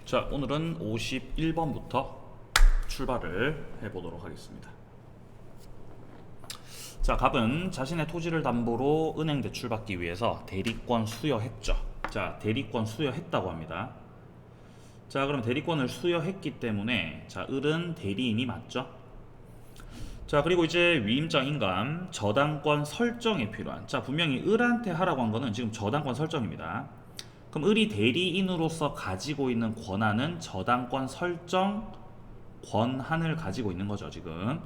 자, 오늘은 51번부터 출발을 해보도록 하겠습니다. 자, 갑은 자신의 토지를 담보로 은행 대출받기 위해서 대리권 수여했죠. 자, 대리권 수여했다고 합니다. 자, 그럼 대리권을 수여했기 때문에 자, 을은 대리인이 맞죠? 자, 그리고 이제 위임장 인감 저당권 설정에 필요한, 자, 분명히 을한테 하라고 한 거는 지금 저당권 설정입니다. 그럼 을이 대리인으로서 가지고 있는 권한은 저당권 설정 권한을 가지고 있는 거죠, 지금.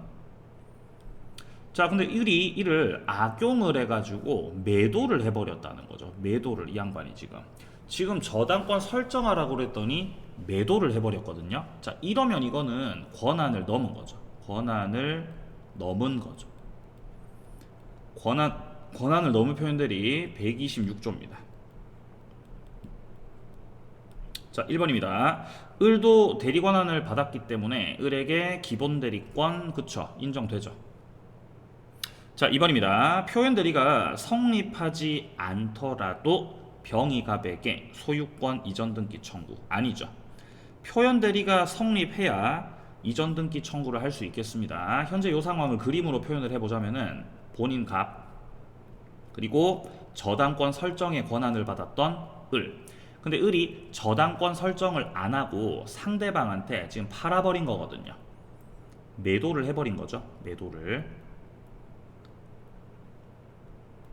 자, 근데 을이 이를 악용을 해가지고 매도를 해버렸다는 거죠. 매도를, 이 양반이 지금 저당권 설정하라고 그랬더니 매도를 해버렸거든요. 자, 이러면 이거는 권한을 넘은 거죠. 권한을 넘은 거죠. 권한을 넘은 표현들이 126조입니다. 자, 1번입니다. 을도 대리권한을 받았기 때문에 을에게 기본 대리권, 그쵸, 인정되죠. 자, 2번입니다. 표현 대리가 성립하지 않더라도 병이갑에게 소유권 이전 등기 청구, 아니죠. 표현 대리가 성립해야 이전 등기 청구를 할 수 있겠습니다. 현재 이 상황을 그림으로 표현을 해보자면은 본인 갑, 그리고 저당권 설정의 권한을 받았던 을. 근데 을이 저당권 설정을 안 하고 상대방한테 지금 팔아버린 거거든요. 매도를 해버린 거죠. 매도를.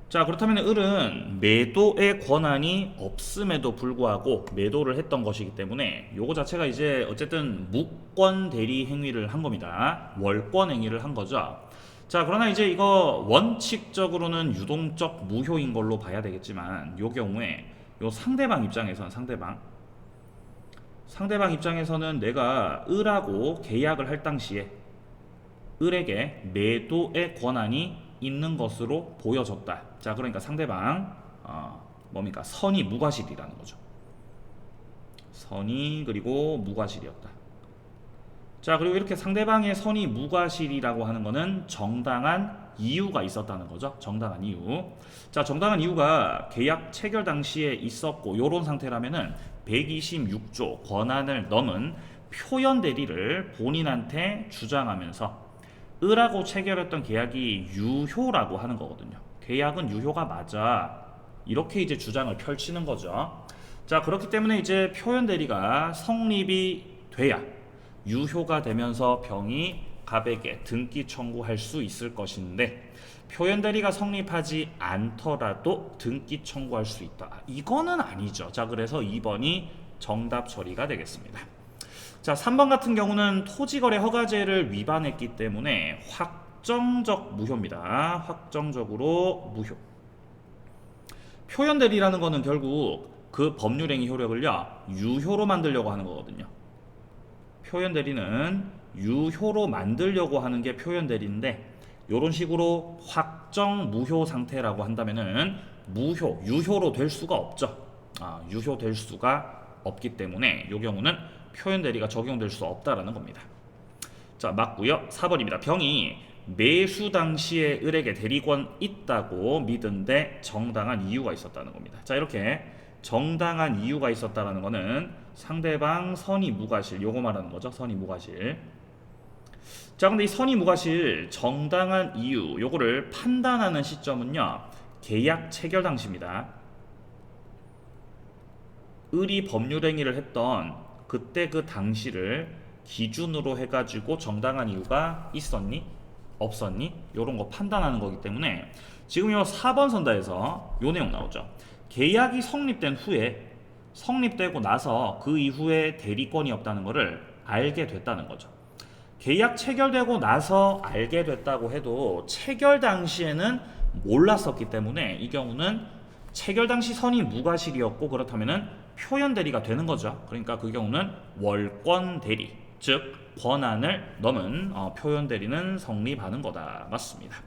자, 그렇다면 을은 매도의 권한이 없음에도 불구하고 매도를 했던 것이기 때문에 요거 자체가 이제 어쨌든 무권 대리 행위를 한 겁니다. 월권 행위를 한 거죠. 자, 그러나 이제 이거 원칙적으로는 유동적 무효인 걸로 봐야 되겠지만 요 경우에 요 상대방 입장에서는 상대방 입장에서는 내가 을하고 계약을 할 당시에 을에게 매도의 권한이 있는 것으로 보여졌다. 자, 그러니까 상대방 뭡니까? 선이 무과실이라는 거죠. 선이 그리고 무과실이었다. 자, 그리고 이렇게 상대방의 선이 무과실이라고 하는 거는 정당한 이유가 있었다는 거죠. 정당한 이유. 자, 정당한 이유가 계약 체결 당시에 있었고 요런 상태라면은 126조 권한을 넘은 표현 대리를 본인한테 주장하면서 을하고 체결했던 계약이 유효라고 하는 거거든요. 계약은 유효가 맞아. 이렇게 이제 주장을 펼치는 거죠. 자, 그렇기 때문에 이제 표현 대리가 성립이 돼야 유효가 되면서 병이 갑에게 등기 청구할 수 있을 것인데 표현 대리가 성립하지 않더라도 등기 청구할 수 있다. 이거는 아니죠. 자, 그래서 2번이 정답 처리가 되겠습니다. 자, 3번 같은 경우는 토지거래 허가제를 위반했기 때문에 확정적 무효입니다. 확정적으로 무효. 표현 대리라는 거는 결국 그 법률행위 효력을요 유효로 만들려고 하는 거거든요. 표현 대리는 유효로 만들려고 하는 게 표현 대리인데 이런 식으로 확정 무효 상태라고 한다면은 유효로 될 수가 없죠. 유효될 수가 없기 때문에 이 경우는 표현 대리가 적용될 수 없다라는 겁니다. 자, 맞고요. 4번입니다. 병이 매수 당시에 을에게 대리권 있다고 믿은데 정당한 이유가 있었다는 겁니다. 자, 이렇게 정당한 이유가 있었다라는 거는 상대방 선의 무과실, 요거 말하는 거죠. 선의 무과실. 자, 근데 이 선의 무과실 정당한 이유 요거를 판단하는 시점은요 계약 체결 당시입니다. 을이 법률행위를 했던 그때 그 당시를 기준으로 해가지고 정당한 이유가 있었니? 없었니? 요런 거 판단하는 거기 때문에 지금 요 4번 선다에서 요 내용 나오죠. 계약이 성립된 후에 성립되고 나서 그 이후에 대리권이 없다는 것을 알게 됐다는 거죠. 계약 체결되고 나서 알게 됐다고 해도 체결 당시에는 몰랐었기 때문에 이 경우는 체결 당시 선이 무과실이었고 그렇다면은 표현 대리가 되는 거죠. 그러니까 그 경우는 월권 대리, 즉 권한을 넘은 표현 대리는 성립하는 거다. 맞습니다.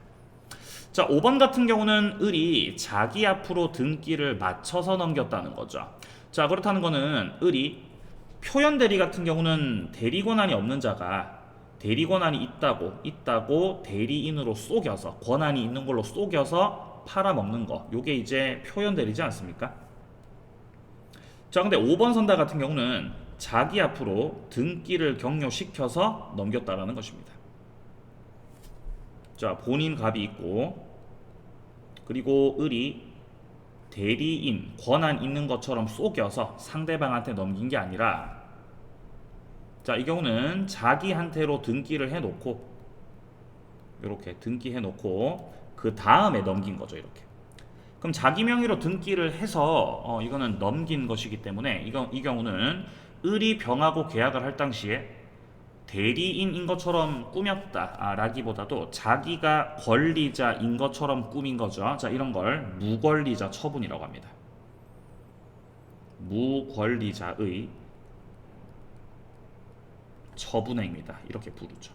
자, 5번 같은 경우는 을이 자기 앞으로 등기를 맞춰서 넘겼다는 거죠. 자, 그렇다는 거는 을이 표현 대리 같은 경우는 대리 권한이 없는 자가 대리 권한이 있다고 대리인으로 속여서 권한이 있는 걸로 속여서 팔아먹는 거, 요게 이제 표현 대리지 않습니까? 자, 근데 5번 선다 같은 경우는 자기 앞으로 등기를 격려시켜서 넘겼다라는 것입니다. 자, 본인 갑이 있고 그리고 을이 대리인, 권한 있는 것처럼 속여서 상대방한테 넘긴 게 아니라, 자, 이 경우는 자기한테로 등기를 해놓고 이렇게 등기해놓고 그 다음에 넘긴 거죠. 이렇게. 그럼 자기 명의로 등기를 해서 이거는 넘긴 것이기 때문에 이 경우는 을이 병하고 계약을 할 당시에 대리인인 것처럼 꾸몄다 라기보다도 자기가 권리자인 것처럼 꾸민 거죠. 자, 이런 걸 무권리자 처분이라고 합니다. 무권리자의 처분행위다 이렇게 부르죠.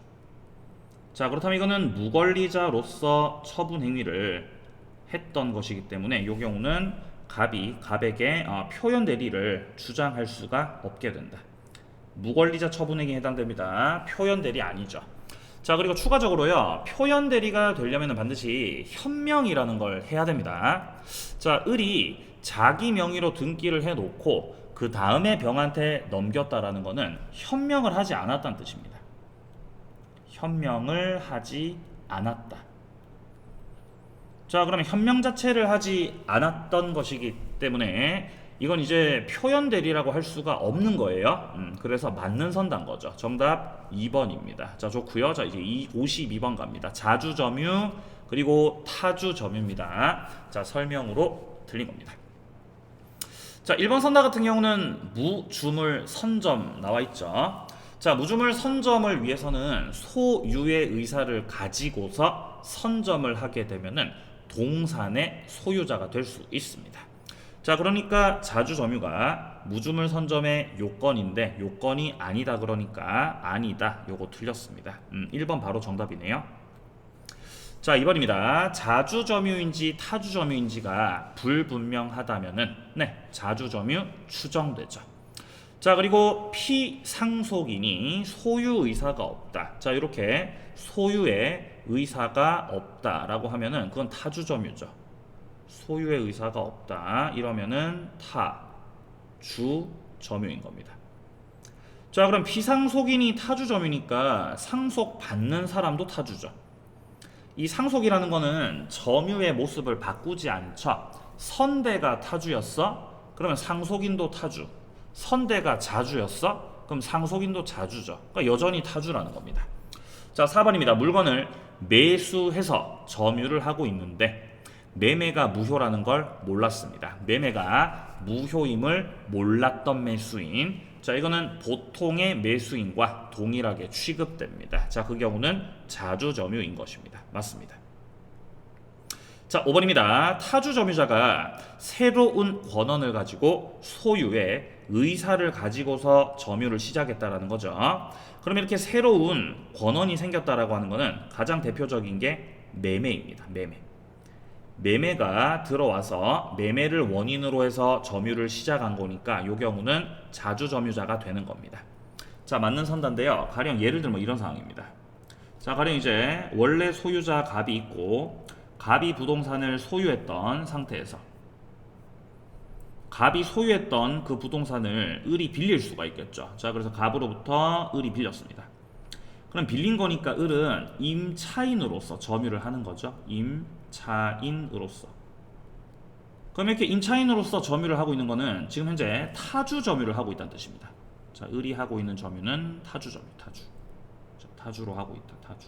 자, 그렇다면 이거는 무권리자로서 처분 행위를 했던 것이기 때문에 이 경우는 갑에게 표현 대리를 주장할 수가 없게 된다. 무권리자 처분행위에 해당됩니다. 표현 대리 아니죠. 자, 그리고 추가적으로요, 표현 대리가 되려면 반드시 현명이라는 걸 해야 됩니다. 자, 을이 자기 명의로 등기를 해놓고 그 다음에 병한테 넘겼다라는 거는 현명을 하지 않았다는 뜻입니다. 현명을 하지 않았다. 자, 그러면 현명 자체를 하지 않았던 것이기 때문에 이건 이제 표현 대리라고 할 수가 없는 거예요. 그래서 맞는 선단 거죠. 정답 2번입니다. 자, 좋고요. 자, 이제 52번 갑니다. 자주 점유 그리고 타주 점유입니다. 자, 설명으로 틀린 겁니다. 자, 1번 선다 같은 경우는 무주물 선점 나와 있죠. 자, 무주물 선점을 위해서는 소유의 의사를 가지고서 선점을 하게 되면은 동산의 소유자가 될 수 있습니다. 자, 그러니까 자주 점유가 무주물 선점의 요건인데 요건이 아니다 그러니까 아니다. 요거 틀렸습니다. 1번 바로 정답이네요. 자, 2번입니다. 자주 점유인지 타주 점유인지가 불분명하다면은 네, 자주 점유 추정되죠. 자, 그리고 피상속인이 소유 의사가 없다. 자, 이렇게 소유의 의사가 없다라고 하면은 그건 타주 점유죠. 소유의 의사가 없다 이러면은 타주 점유인 겁니다. 자, 그럼 피상속인이 타주 점유니까 상속 받는 사람도 타주죠. 이 상속이라는 거는 점유의 모습을 바꾸지 않죠. 선대가 타주였어? 그러면 상속인도 타주. 선대가 자주였어? 그럼 상속인도 자주죠. 그러니까 여전히 타주라는 겁니다. 자, 4번입니다. 물건을 매수해서 점유를 하고 있는데 매매가 무효라는 걸 몰랐습니다. 매매가 무효임을 몰랐던 매수인. 자, 이거는 보통의 매수인과 동일하게 취급됩니다. 자, 그 경우는 자주 점유인 것입니다. 맞습니다. 자, 5번입니다. 타주 점유자가 새로운 권한을 가지고 소유의 의사를 가지고서 점유를 시작했다라는 거죠. 그러면 이렇게 새로운 권한이 생겼다라고 하는 거는 가장 대표적인 게 매매입니다. 매매가 들어와서 매매를 원인으로 해서 점유를 시작한 거니까 이 경우는 자주 점유자가 되는 겁니다. 자, 맞는 선단인데요. 가령 예를 들면 이런 상황입니다. 자, 가령 이제 원래 소유자 갑이 있고 갑이 부동산을 소유했던 상태에서 갑이 소유했던 그 부동산을 을이 빌릴 수가 있겠죠. 자, 그래서 갑으로부터 을이 빌렸습니다. 그럼 빌린 거니까 을은 임차인으로서 점유를 하는 거죠. 임차인으로서. 그럼 이렇게 임차인으로서 점유를 하고 있는 거는 지금 현재 타주 점유를 하고 있다는 뜻입니다. 자, 을이 하고 있는 점유는 타주 점유, 타주. 자, 타주로 하고 있다, 타주.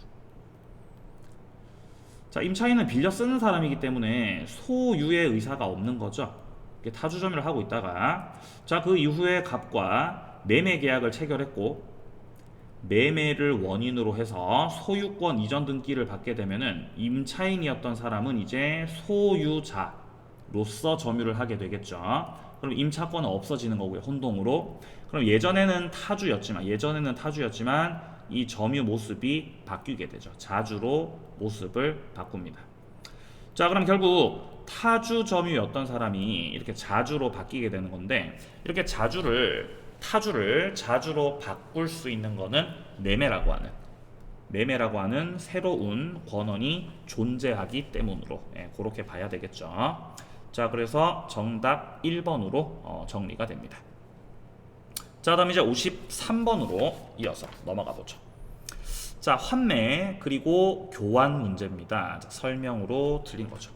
자, 임차인은 빌려 쓰는 사람이기 때문에 소유의 의사가 없는 거죠. 타주 점유를 하고 있다가 자, 그 이후에 갑과 매매 계약을 체결했고 매매를 원인으로 해서 소유권 이전 등기를 받게 되면은 임차인이었던 사람은 이제 소유자로서 점유를 하게 되겠죠. 그럼 임차권은 없어지는 거고요. 혼동으로. 그럼 예전에는 타주였지만 이 점유 모습이 바뀌게 되죠. 자주로 모습을 바꿉니다. 자, 그럼 결국 타주 점유였던 사람이 이렇게 자주로 바뀌게 되는 건데 이렇게 타주를 자주로 바꿀 수 있는 거는 매매라고 하는 새로운 권한이 존재하기 때문으로 그렇게 봐야 되겠죠. 자, 그래서 정답 1번으로 정리가 됩니다. 자, 다음 이제 53번으로 이어서 넘어가 보죠. 자, 환매 그리고 교환 문제입니다. 자, 설명으로 틀린 거죠.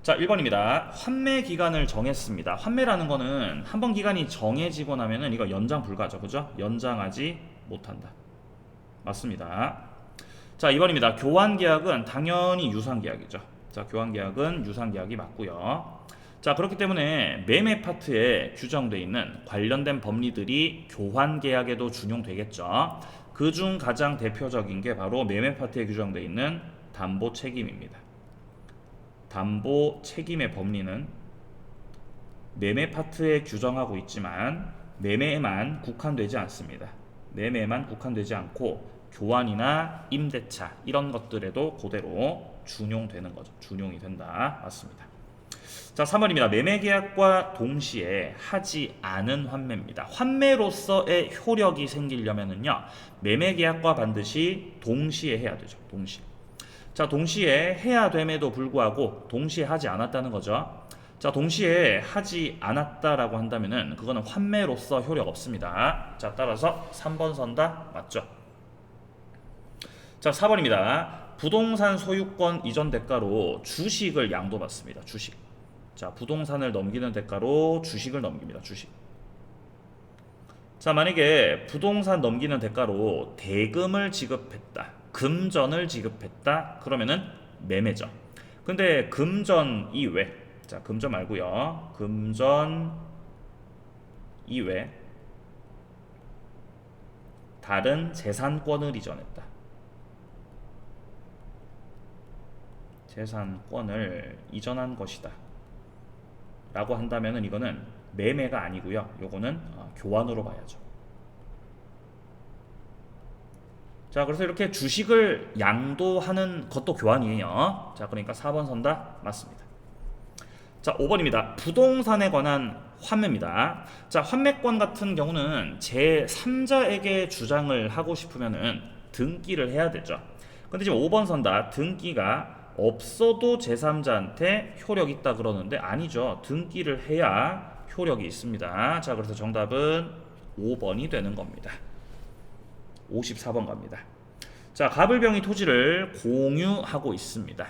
자, 1번입니다. 환매 기간을 정했습니다. 환매라는 거는 한 번 기간이 정해지고 나면은 이거 연장 불가죠. 그죠? 연장하지 못한다. 맞습니다. 자, 2번입니다. 교환 계약은 당연히 유상 계약이죠. 자, 교환 계약은 유상 계약이 맞고요. 자, 그렇기 때문에 매매 파트에 규정되어 있는 관련된 법리들이 교환 계약에도 준용되겠죠. 그중 가장 대표적인 게 바로 매매 파트에 규정되어 있는 담보 책임입니다. 담보 책임의 법리는 매매 파트에 규정하고 있지만 매매에만 국한되지 않습니다. 매매에만 국한되지 않고 교환이나 임대차 이런 것들에도 그대로 준용되는 거죠. 준용이 된다. 맞습니다. 자, 3번입니다. 매매 계약과 동시에 하지 않은 환매입니다. 환매로서의 효력이 생기려면은요, 매매 계약과 반드시 동시에 해야 되죠. 동시에. 자, 동시에 해야 됨에도 불구하고 동시에 하지 않았다는 거죠. 자, 동시에 하지 않았다라고 한다면은 그거는 환매로서 효력 없습니다. 자, 따라서 3번 선다. 맞죠? 자, 4번입니다. 부동산 소유권 이전 대가로 주식을 양도받습니다. 주식. 자, 부동산을 넘기는 대가로 주식을 넘깁니다. 주식. 자, 만약에 부동산 넘기는 대가로 대금을 지급했다. 금전을 지급했다. 그러면은 매매죠. 근데 금전 이외. 자, 금전 말고요. 금전 이외 다른 재산권을 이전했다. 재산권을 이전한 것이다. 라고 한다면은 이거는 매매가 아니고요. 요거는 교환으로 봐야죠. 자, 그래서 이렇게 주식을 양도하는 것도 교환이에요. 자, 그러니까 4번 선다. 맞습니다. 자, 5번입니다. 부동산에 관한 환매입니다. 자, 환매권 같은 경우는 제3자에게 주장을 하고 싶으면은 등기를 해야 되죠. 근데 지금 5번 선다. 등기가 없어도 제3자한테 효력이 있다 그러는데 아니죠. 등기를 해야 효력이 있습니다. 자, 그래서 정답은 5번이 되는 겁니다. 54번 갑니다. 자, 갑을병이 토지를 공유하고 있습니다.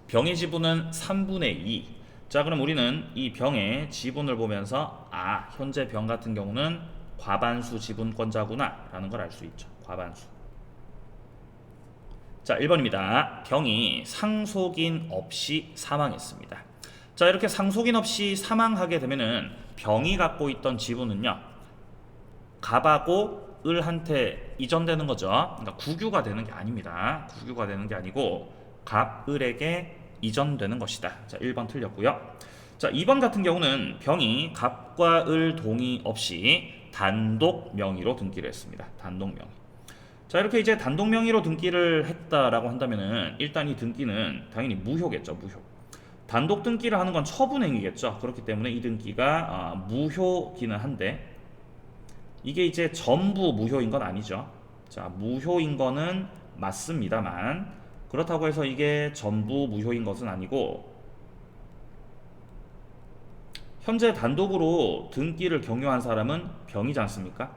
병의 지분은 3분의 2. 자, 그럼 우리는 이 병의 지분을 보면서 현재 병 같은 경우는 과반수 지분권자구나 라는 걸 알 수 있죠. 과반수. 자, 1번입니다. 병이 상속인 없이 사망했습니다. 자, 이렇게 상속인 없이 사망하게 되면은 병이 갖고 있던 지분은요, 갑하고 을한테 이전되는 거죠. 그러니까 국유가 되는 게 아닙니다. 국유가 되는 게 아니고 갑, 을에게 이전되는 것이다. 자, 1번 틀렸고요. 자, 2번 같은 경우는 병이 갑과 을 동의 없이 단독 명의로 등기를 했습니다. 단독 명의. 자, 이렇게 이제 단독 명의로 등기를 했다라고 한다면은 일단 이 등기는 당연히 무효겠죠. 무효. 단독 등기를 하는 건 처분행위겠죠. 그렇기 때문에 이 등기가 무효기는 한데 이게 이제 전부 무효인 건 아니죠. 자, 무효인 거는 맞습니다만 그렇다고 해서 이게 전부 무효인 것은 아니고 현재 단독으로 등기를 경유한 사람은 병이지 않습니까?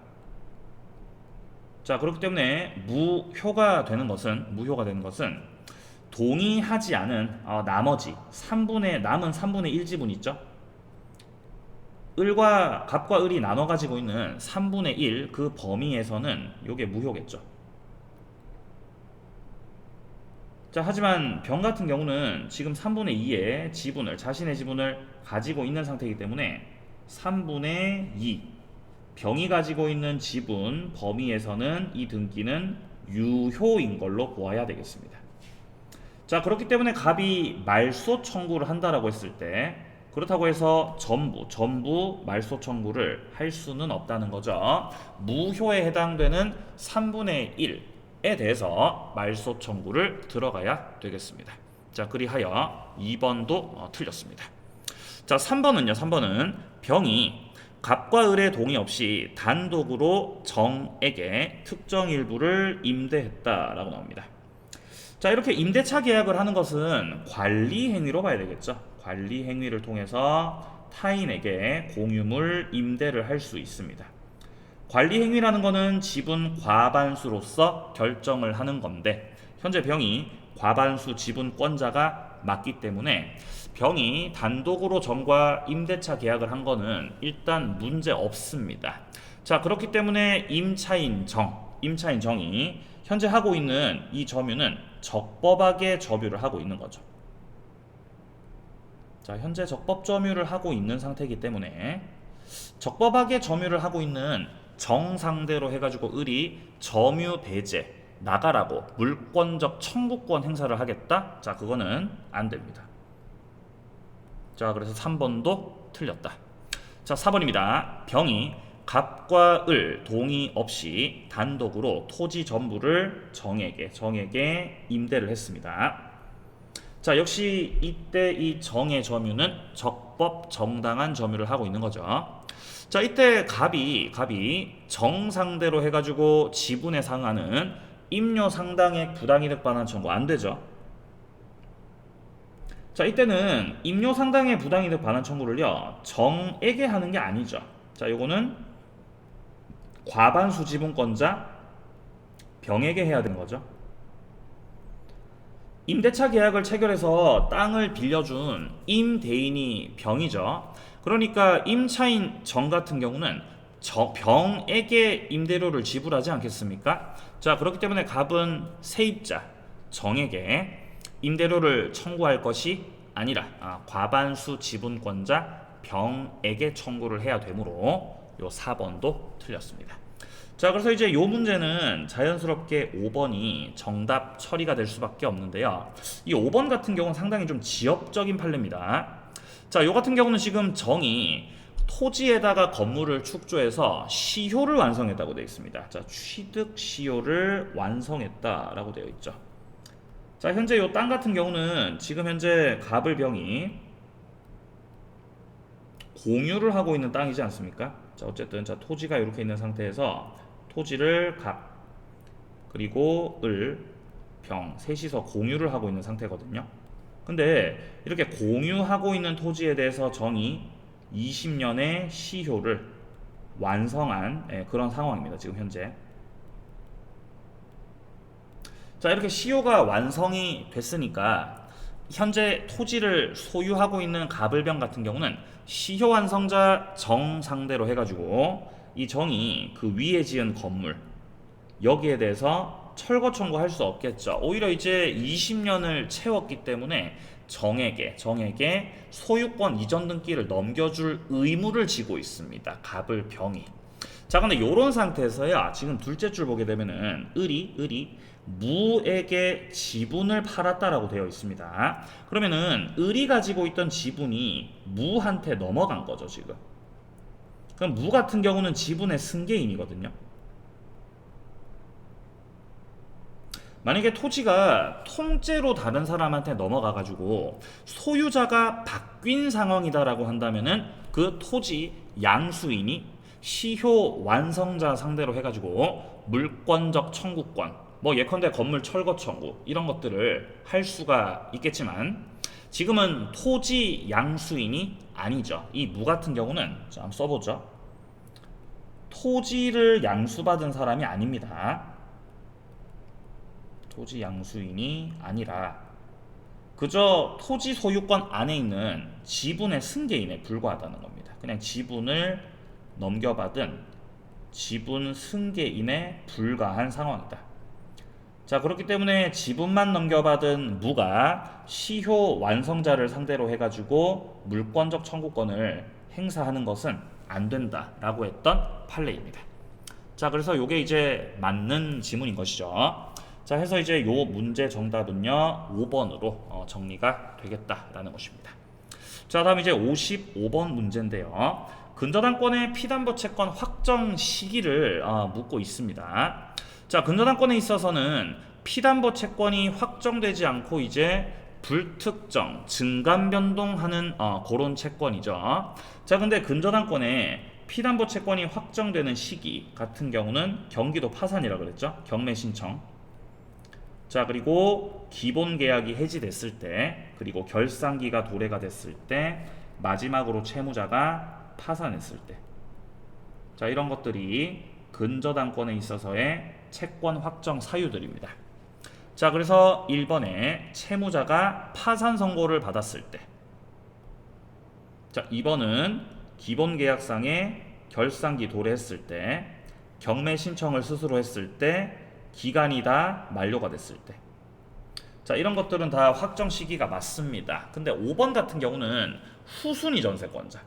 자, 그렇기 때문에 무효가 되는 것은 동의하지 않은 나머지 남은 3분의 1 지분 있죠? 갑과 을이 나눠 가지고 있는 3분의 1 그 범위에서는 이게 무효겠죠. 자, 하지만 병 같은 경우는 지금 3분의 2의 자신의 지분을 가지고 있는 상태이기 때문에 3분의 2 병이 가지고 있는 지분 범위에서는 이 등기는 유효인 걸로 보아야 되겠습니다. 자, 그렇기 때문에 갑이 말소 청구를 한다라고 했을 때 그렇다고 해서 전부 말소 청구를 할 수는 없다는 거죠. 무효에 해당되는 3분의 1에 대해서 말소 청구를 들어가야 되겠습니다. 자, 그리하여 2번도 틀렸습니다. 자, 3번은 병이 갑과 을의 동의 없이 단독으로 정에게 특정 일부를 임대했다라고 나옵니다. 자, 이렇게 임대차 계약을 하는 것은 관리 행위로 봐야 되겠죠. 관리 행위를 통해서 타인에게 공유물 임대를 할 수 있습니다. 관리 행위라는 것은 지분 과반수로서 결정을 하는 건데 현재 병이 과반수 지분권자가 맞기 때문에 병이 단독으로 정과 임대차 계약을 한 거는 일단 문제 없습니다. 자, 그렇기 때문에 임차인 정이 현재 하고 있는 이 점유는 적법하게 점유를 하고 있는 거죠. 자, 현재 적법 점유를 하고 있는 상태이기 때문에 적법하게 점유를 하고 있는 정 상대로 해가지고 을이 점유 배제 나가라고 물권적 청구권 행사를 하겠다? 자, 그거는 안 됩니다. 자, 그래서 3번도 틀렸다. 자, 4번입니다. 병이 갑과 을 동의 없이 단독으로 토지 전부를 정에게 임대를 했습니다. 자, 역시 이때 이 정의 점유는 적법 정당한 점유를 하고 있는 거죠. 자, 이때 갑이 정 상대로 해가지고 지분에 상하는 임료 상당액 부당이득 반환 청구 안 되죠. 자, 이때는 임료 상당액 부당이득 반환 청구를요 정에게 하는 게 아니죠. 자, 요거는 과반수 지분권자 병에게 해야 되는 거죠. 임대차 계약을 체결해서 땅을 빌려준 임대인이 병이죠. 그러니까 임차인 정 같은 경우는 병에게 임대료를 지불하지 않겠습니까? 자, 그렇기 때문에 갑은 세입자 정에게 임대료를 청구할 것이 아니라 과반수 지분권자 병에게 청구를 해야 되므로 요 4번도 틀렸습니다. 자, 그래서 이제 요 문제는 자연스럽게 5번이 정답 처리가 될 수밖에 없는데요. 이 5번 같은 경우는 상당히 좀 지역적인 판례입니다. 자, 요 같은 경우는 지금 정이 토지에다가 건물을 축조해서 시효를 완성했다고 되어 있습니다. 자, 취득 시효를 완성했다라고 되어 있죠. 자, 현재 요 땅 같은 경우는 지금 현재 갑을 병이 공유를 하고 있는 땅이지 않습니까? 자, 어쨌든 토지가 이렇게 있는 상태에서 토지를 갑 그리고 을, 병 셋이서 공유를 하고 있는 상태거든요. 근데 이렇게 공유하고 있는 토지에 대해서 정이 20년의 시효를 완성한 그런 상황입니다. 지금 현재. 자, 이렇게 시효가 완성이 됐으니까 현재 토지를 소유하고 있는 갑을병 같은 경우는 시효 완성자 정 상대로 해가지고 이 정이 그 위에 지은 건물 여기에 대해서 철거 청구할 수 없겠죠. 오히려 이제 20년을 채웠기 때문에 정에게 소유권 이전 등기를 넘겨줄 의무를 지고 있습니다. 갑을병이. 자, 근데 요런 상태에서야 지금 둘째 줄 보게 되면은 을이 무에게 지분을 팔았다라고 되어 있습니다. 그러면은 을이 가지고 있던 지분이 무한테 넘어간 거죠, 지금. 그럼 무 같은 경우는 지분의 승계인이거든요. 만약에 토지가 통째로 다른 사람한테 넘어가가지고 소유자가 바뀐 상황이다라고 한다면은 그 토지 양수인이 시효 완성자 상대로 해가지고 물권적 청구권, 뭐 예컨대 건물 철거 청구 이런 것들을 할 수가 있겠지만 지금은 토지 양수인이 아니죠. 이 무 같은 경우는 자, 한번 써보죠. 토지를 양수받은 사람이 아닙니다. 토지 양수인이 아니라 그저 토지 소유권 안에 있는 지분의 승계인에 불과하다는 겁니다. 그냥 지분을 넘겨받은 지분 승계인에 불과한 상황이다. 자, 그렇기 때문에 지분만 넘겨받은 무가 시효 완성자를 상대로 해가지고 물권적 청구권을 행사하는 것은 안 된다라고 했던 판례입니다. 자, 그래서 이게 이제 맞는 지문인 것이죠. 자, 해서 이제 요 문제 정답은요 5번으로 정리가 되겠다라는 것입니다. 자, 다음 이제 55번 문제인데요. 근저당권의 피담보 채권 확정 시기를 묻고 있습니다. 자, 근저당권에 있어서는 피담보 채권이 확정되지 않고 이제 불특정, 증감 변동하는 그런 채권이죠. 자, 근데 근저당권에 피담보 채권이 확정되는 시기 같은 경우는 경기도 파산이라고 그랬죠. 경매 신청. 자, 그리고 기본 계약이 해지됐을 때, 그리고 결산기가 도래가 됐을 때, 마지막으로 채무자가 파산했을 때. 자, 이런 것들이 근저당권에 있어서의 채권 확정 사유들입니다. 자, 그래서 1번에 채무자가 파산 선고를 받았을 때. 자, 2번은 기본계약상에 결산기 도래했을 때, 경매 신청을 스스로 했을 때, 기간이 다 만료가 됐을 때. 자, 이런 것들은 다 확정 시기가 맞습니다. 근데 5번 같은 경우는 후순위 전세권자.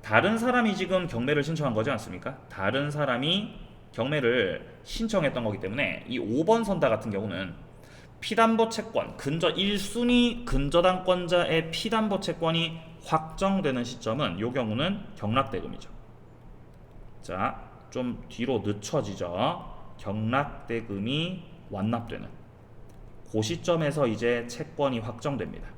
다른 사람이 지금 경매를 신청한 거지 않습니까? 다른 사람이 경매를 신청했던 거기 때문에 이 5번 선다 같은 경우는 피담보 채권, 1순위 근저당권자의 피담보 채권이 확정되는 시점은 이 경우는 경락대금이죠. 자, 좀 뒤로 늦춰지죠. 경락대금이 완납되는 그 시점에서 이제 채권이 확정됩니다.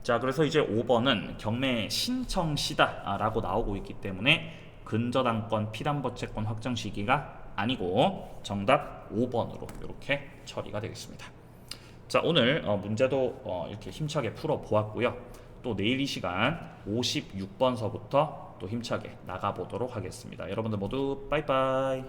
자, 그래서 이제 5번은 경매 신청 시다 라고 나오고 있기 때문에 근저당권 피담보 채권 확정 시기가 아니고 정답 5번으로 이렇게 처리가 되겠습니다. 자, 오늘 문제도 이렇게 힘차게 풀어 보았고요. 또 내일 이 시간 56번서부터 또 힘차게 나가보도록 하겠습니다. 여러분들 모두 빠이빠이.